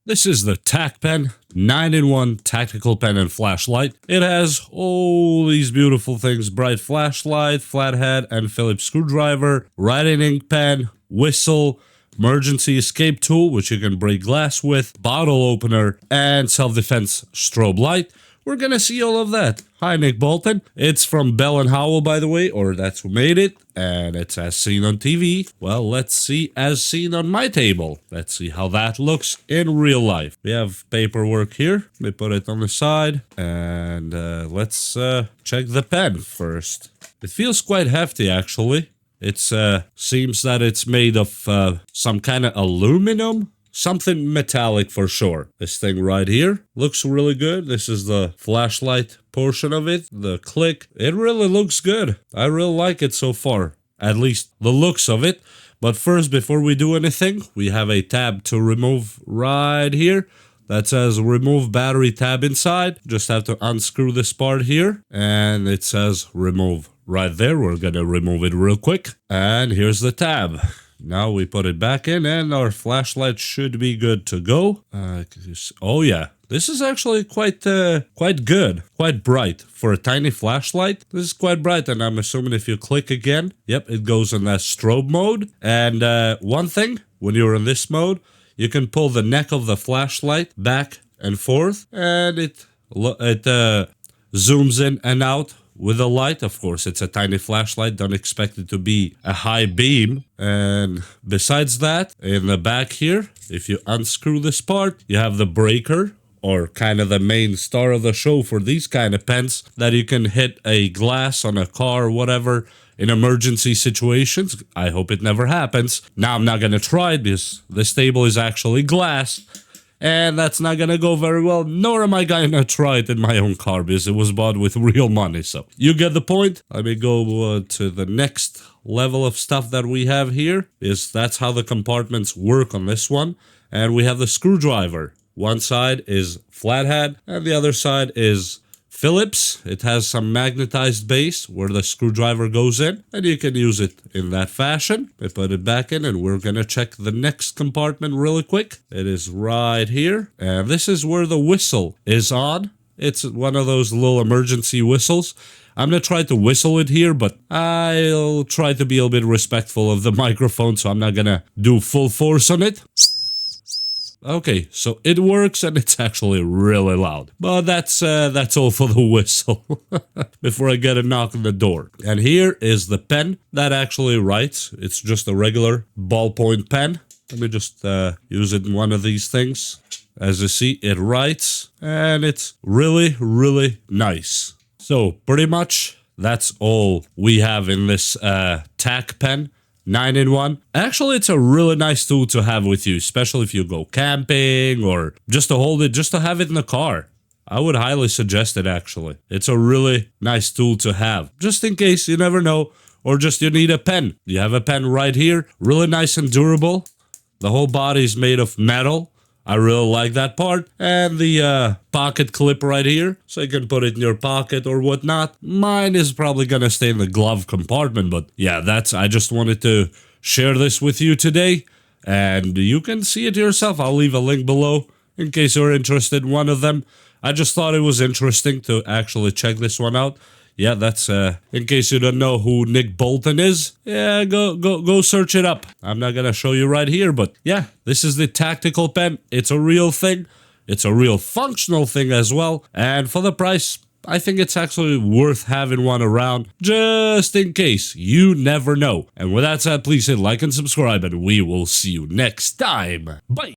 This is the Tac Pen 9-in-1 tactical pen and flashlight. It has all these beautiful things: bright flashlight, flathead and Phillips screwdriver, writing ink pen, whistle, emergency escape tool, which you can break glass with, bottle opener, and self-defense strobe light. We're gonna see all of that. Hi, Nick Bolton. It's from Bell & Howell, by the way, or that's who made it, and it's as seen on TV. Well, let's see as seen on my table. Let's see how that looks in real life. We have paperwork here. Let me put it on the side, and let's check the pen first. It feels quite hefty, actually. It seems that it's made of some kind of aluminum. Something metallic for sure. This thing right here looks really good. This is the flashlight portion of it. The click. It really looks good. I really like it so far. At least the looks of it. But first, before we do anything, we have a tab to remove right here. That says remove battery tab inside. Just have to unscrew this part here. And it says remove right there. We're gonna remove it real quick. And here's the tab. Now we put it back in and our flashlight should be good to go. Oh yeah, this is actually quite good, quite bright. For a tiny flashlight, this is quite bright, and I'm assuming if you click again, yep, it goes in that strobe mode. And one thing, when you're in this mode, you can pull the neck of the flashlight back and forth, and it zooms in and out with the light. Of course, it's a tiny flashlight. Don't expect it to be a high beam. And besides that, in the back here, if you unscrew this part, you have the breaker, or kind of the main star of the show for these kind of pens, that you can hit a glass on a car or whatever in emergency situations. I hope it never happens. Now I'm not gonna try it because this table is actually glass. And that's not gonna go very well, nor am I gonna try it in my own car because it was bought with real money, so you get the point. Let me go to the next level of stuff that we have here. That's how the compartments work on this one. And we have the screwdriver. One side is flathead, and the other side is Phillips. It has some magnetized base where the screwdriver goes in, and you can use it in that fashion. We put it back in, and we're gonna check the next compartment really quick. It is right here, and this is where the whistle is on. It's one of those little emergency whistles. I'm gonna try to whistle it here, but I'll try to be a little bit respectful of the microphone, so I'm not gonna do full force on it. Okay, so it works and it's actually really loud. But that's all for the whistle. Before I get a knock on the door. And here is the pen that actually writes. It's just a regular ballpoint pen. Let me just use it in one of these things. As you see, it writes, and it's really, really nice. So pretty much that's all we have in this Tac Pen 9-in-1. Actually, it's a really nice tool to have with you, especially if you go camping or just to hold it, just to have it in the car. I would highly suggest it, actually. It's a really nice tool to have, just in case, you never know, or just you need a pen. You have a pen right here, really nice and durable. The whole body is made of metal. I really like that part. And the pocket clip right here, so you can put it in your pocket or whatnot. Mine is probably gonna stay in the glove compartment, but yeah, I just wanted to share this with you today. And you can see it yourself. I'll leave a link below in case you're interested in one of them. I just thought it was interesting to actually check this one out. Yeah, that's, in case you don't know who Nick Bolton is, yeah, go search it up. I'm not gonna show you right here, but yeah, this is the tactical pen. It's a real thing. It's a real functional thing as well. And for the price, I think it's actually worth having one around, just in case. You never know. And with that said, please hit like and subscribe, and we will see you next time. Bye!